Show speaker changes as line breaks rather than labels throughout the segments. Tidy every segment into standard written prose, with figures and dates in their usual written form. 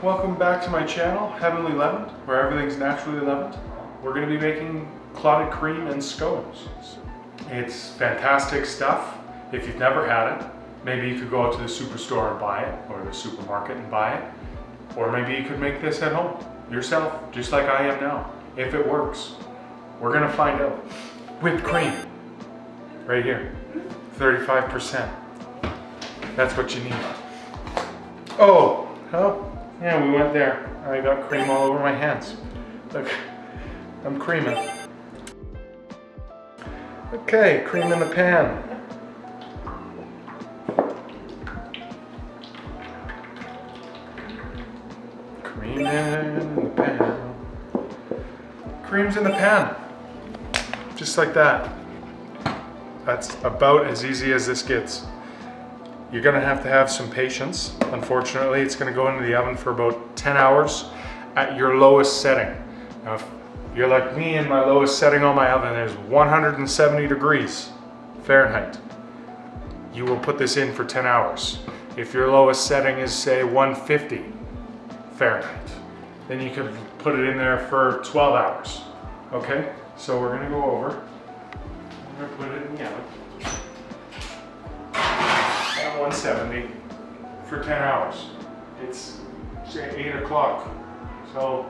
Welcome back to my channel, Heavenly Leavened, where everything's naturally leavened. We're going to be making clotted cream and scones. It's fantastic stuff. If you've never had it, maybe you could go out to the superstore and buy it, or the supermarket and buy it. Or maybe you could make this at home, yourself, just like I am now, if it works. We're going to find out. Whipped cream, right here, 35%. That's what you need. Oh, yeah, we went there. I got cream all over my hands. Look, I'm creaming. Okay, cream in the pan. Cream in the pan. Cream's in the pan. Just like that. That's about as easy as this gets. You're gonna have to have some patience. Unfortunately, it's gonna go into the oven for about 10 hours at your lowest setting. Now, if you're like me and my lowest setting on my oven is 170 degrees Fahrenheit, you will put this in for 10 hours. If your lowest setting is, say, 150 Fahrenheit, then you could put it in there for 12 hours. Okay, so we're gonna go over. I'm gonna put it in the oven. 170 for 10 hours. It's say 8 o'clock. So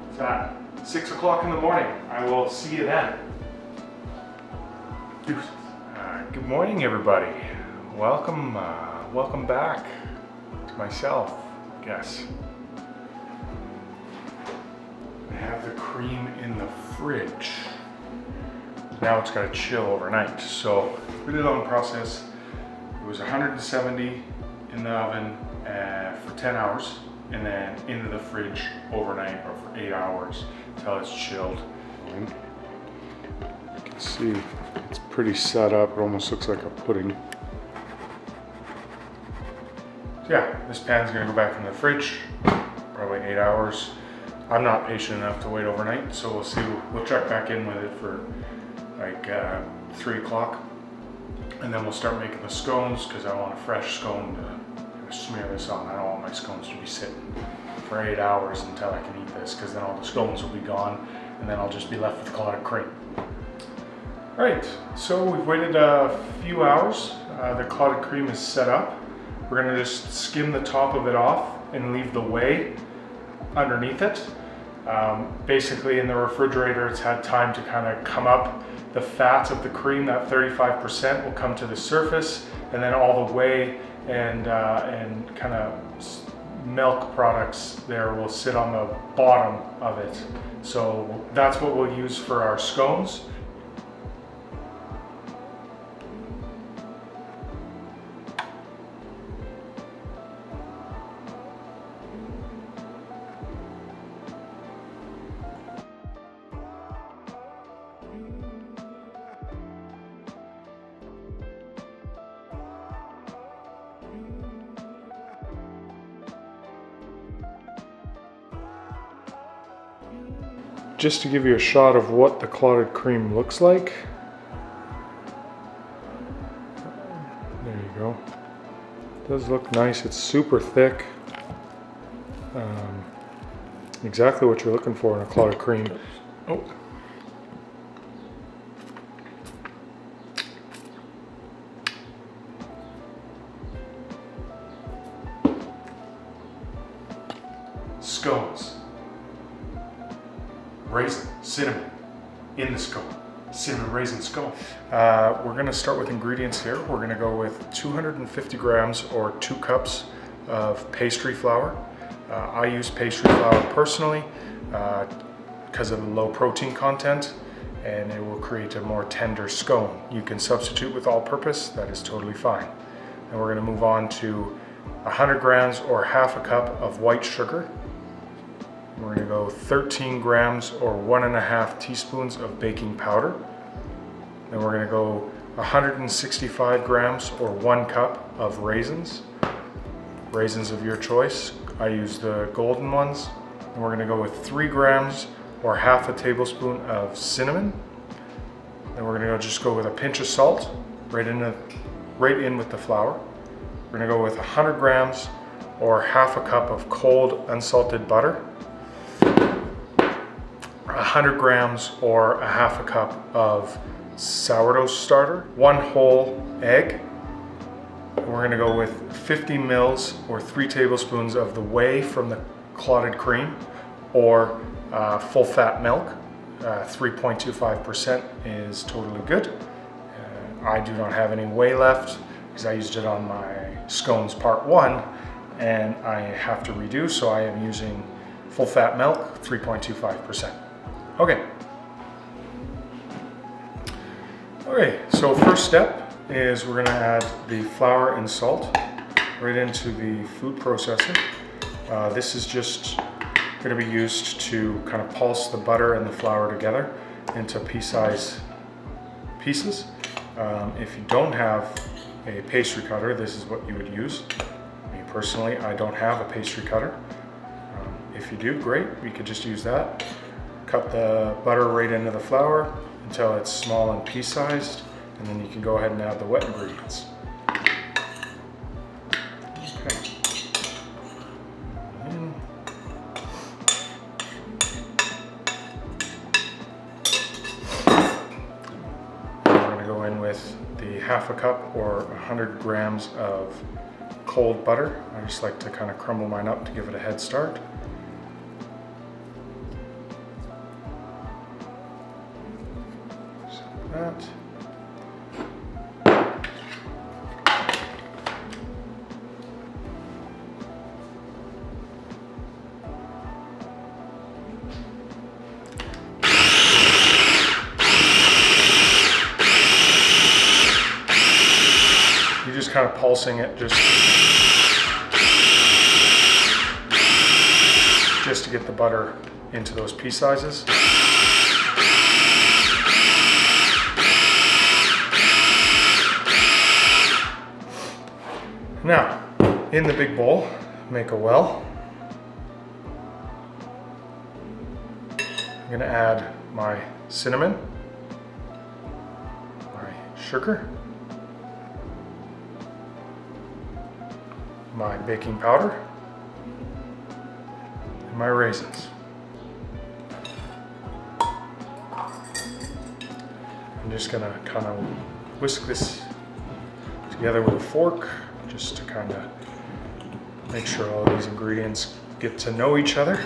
it's at 6 o'clock in the morning. I will see you then. Good morning, everybody. Welcome back to myself, I guess. I have the cream in the fridge. Now it's got to chill overnight. So pretty long process. It was 170 in the oven for 10 hours, and then into the fridge overnight or for 8 hours until it's chilled. You can see it's pretty set up. It almost looks like a pudding. So yeah, this pan's gonna go back in the fridge, probably 8 hours. I'm not patient enough to wait overnight, so we'll see. We'll check back in with it for like 3 o'clock. And then we'll start making the scones, because I want a fresh scone to smear this on. I don't want my scones to be sitting for 8 hours until I can eat this, because then all the scones will be gone, and then I'll just be left with clotted cream. All right, so we've waited a few hours. The clotted cream is set up. We're gonna just skim the top of it off and leave the whey underneath it. Basically in the refrigerator, it's had time to kind of come up. The fat of the cream, that 35%, will come to the surface, and then all the whey and kind of milk products there will sit on the bottom of it. So that's what we'll use for our scones. Just to give you a shot of what the clotted cream looks like. There you go. It does look nice. It's super thick. Exactly what you're looking for in a clotted cream. Oh. Scones. Raisin, cinnamon in the scone. Cinnamon raisin scone. We're gonna start with ingredients here. We're gonna go with 250 grams or 2 cups of pastry flour. I use pastry flour personally because of the low protein content, and it will create a more tender scone. You can substitute with all-purpose, that is totally fine. And we're gonna move on to 100 grams or half a cup of white sugar. We're gonna go 13 grams or 1.5 teaspoons of baking powder. Then we're gonna go 165 grams or 1 cup of raisins. Raisins of your choice. I use the golden ones. And we're gonna go with 3 grams or half a tablespoon of cinnamon. Then we're gonna just go with a pinch of salt right in with the flour. We're gonna go with 100 grams or half a cup of cold unsalted butter, 100 grams or a half a cup of sourdough starter, 1 whole egg. We're gonna go with 50 mils or 3 tablespoons of the whey from the clotted cream, or full fat milk. 3.25% is totally good. I do not have any whey left because I used it on my scones part 1 and I have to redo, so I am using full fat milk, 3.25%. Okay, so first step is we're gonna add the flour and salt right into the food processor. This is just gonna be used to kind of pulse the butter and the flour together into pea-sized pieces. If you don't have a pastry cutter, this is what you would use. Me personally, I don't have a pastry cutter. If you do, great, you could just use that. Cut the butter right into the flour until it's small and pea-sized, and then you can go ahead and add the wet ingredients. Okay. We're going to go in with the half a cup or 100 grams of cold butter. I just like to kind of crumble mine up to give it a head start. That. You're just kind of pulsing it just to get the butter into those pea sizes. Now, in the big bowl, make a well. I'm gonna add my cinnamon, my sugar, my baking powder, and my raisins. I'm just gonna kind of whisk this together with a fork, just to kind of make sure all these ingredients get to know each other.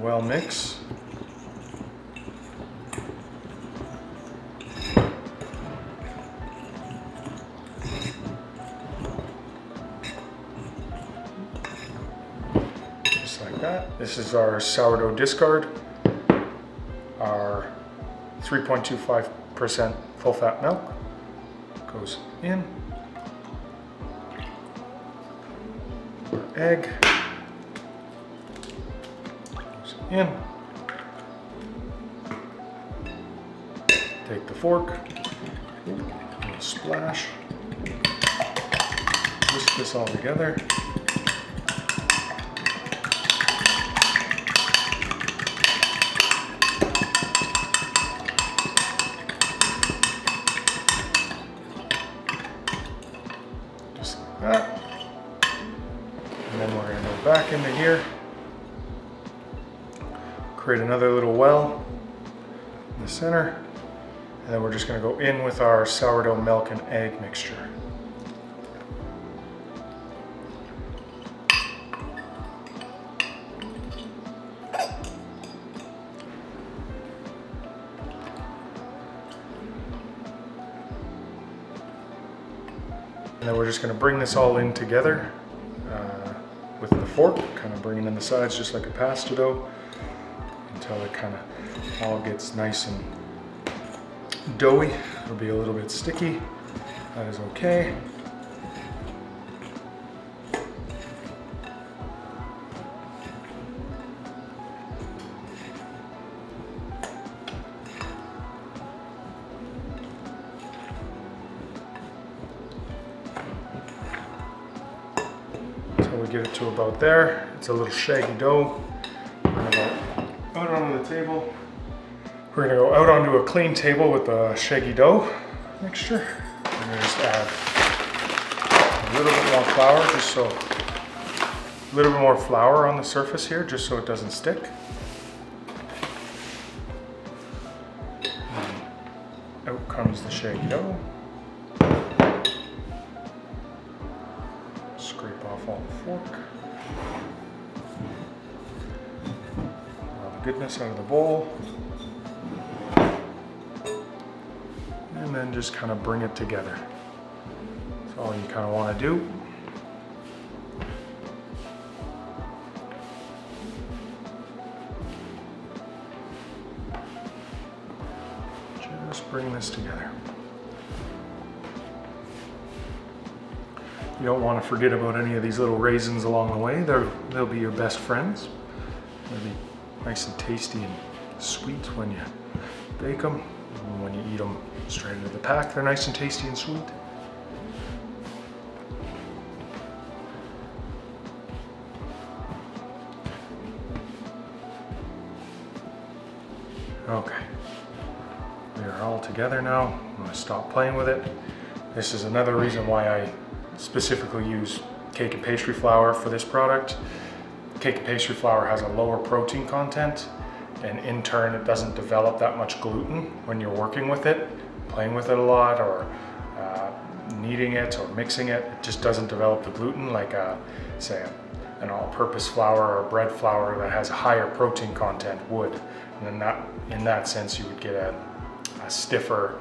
Well mix. Just like that. This is our sourdough discard, our 3.25% full fat milk goes in. Egg goes in. Take the fork, a little splash, whisk this all together. Just like that. And then we're going to go back into here, create another little well in the center, and then we're just going to go in with our sourdough milk and egg mixture. And then we're just going to bring this all in together with the fork, kind of bringing in the sides just like a pasta dough until it kind of all gets nice and doughy. It'll be a little bit sticky. That is okay. We get it to about there. It's a little shaggy dough. We're gonna go out onto the table. We're gonna go out onto a clean table with the shaggy dough mixture. I'm gonna just add a little bit more flour, a little bit more flour on the surface here, just so it doesn't stick. And out comes the shake dough. Scrape off all the fork. All the goodness out of the bowl. And then just kind of bring it together. That's all you kind of want to do. Just bring this together. You don't want to forget about any of these little raisins along the way. They'll be your best friends. They'll be nice and tasty and sweet when you bake them. And when you eat them straight out of the pack, they're nice and tasty and sweet. Okay, we are all together now. I'm going to stop playing with it. This is another reason why I specifically use cake and pastry flour for this product. Cake and pastry flour has a lower protein content, and in turn it doesn't develop that much gluten when you're working with it, playing with it a lot, or kneading it or mixing it. It just doesn't develop the gluten like say an all-purpose flour or bread flour that has a higher protein content would. And then in that sense you would get a stiffer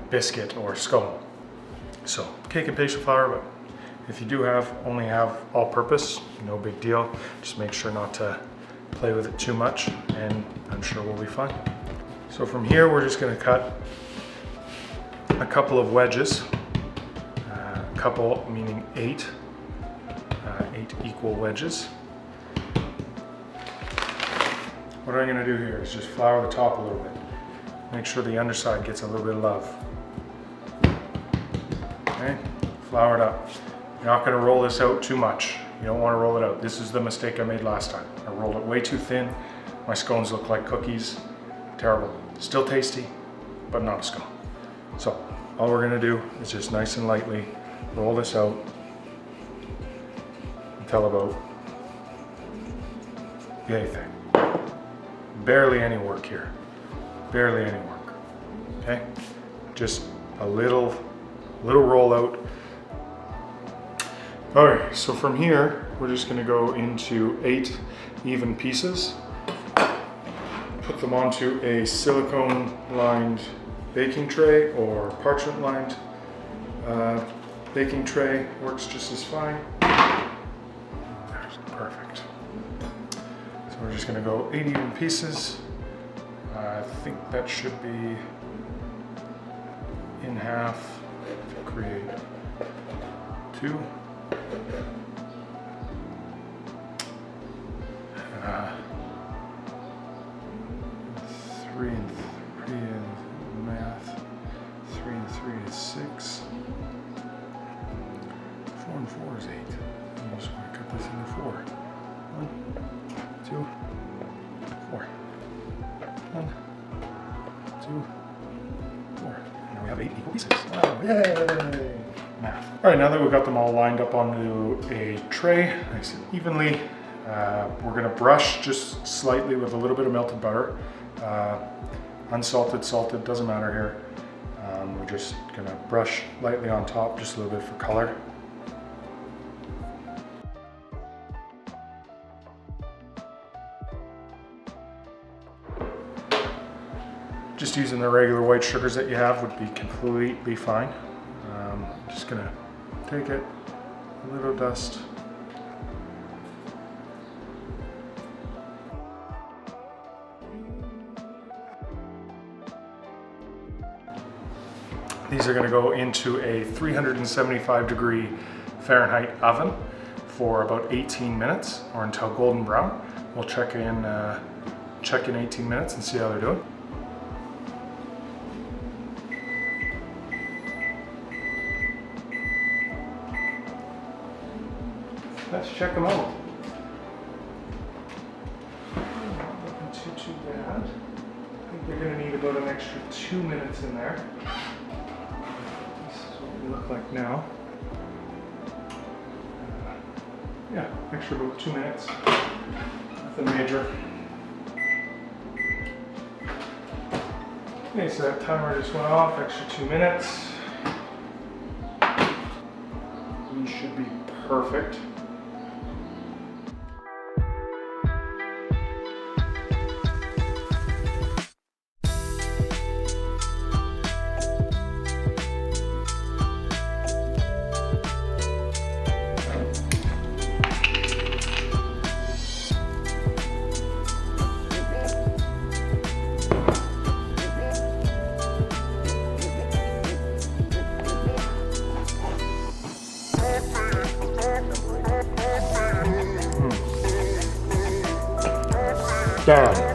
biscuit or scone. So cake and pastry flour, but if you do only have all-purpose, no big deal. Just make sure not to play with it too much, and I'm sure we'll be fine. So from here, we're just going to cut a couple of wedges. Couple meaning 8 equal wedges. What I'm going to do here is just flour the top a little bit. Make sure the underside gets a little bit of love. Okay, flour it up. You're not going to roll this out too much. You don't want to roll it out. This is the mistake I made last time. I rolled it way too thin. My scones look like cookies. Terrible. Still tasty, but not a scone. So all we're going to do is just nice and lightly roll this out until about yay thing. Barely any work here. Barely any work. Okay? Just a little roll out. Alright, so from here, we're just going to go into 8 even pieces. Put them onto a silicone-lined baking tray or parchment-lined baking tray. Works just as fine. Perfect. So we're just going to go 8 even pieces. I think that should be in half to create 2. 3 and 3 is math. 3 and 3 is 6. 4 and 4 is 8. I'm just going to cut this into 4. 1, 2, 4. 1, 2, 4. Now we have 8 equal pieces. Wow, yay! Math. All right, now that we've got them all lined up onto a tray, nice and evenly, we're gonna brush just slightly with a little bit of melted butter. Unsalted, salted, doesn't matter here. We're just gonna brush lightly on top, just a little bit for color. Just using the regular white sugars that you have would be completely fine. Just gonna take it, a little dust. These are gonna go into a 375-degree Fahrenheit oven for about 18 minutes or until golden brown. We'll check in 18 minutes and see how they're doing. Let's check them out. Not looking too bad. I think they're going to need about an extra 2 minutes in there. This is what we look like now. Yeah, extra about 2 minutes. Nothing major. Okay, so that timer just went off, extra 2 minutes. These should be perfect. Done.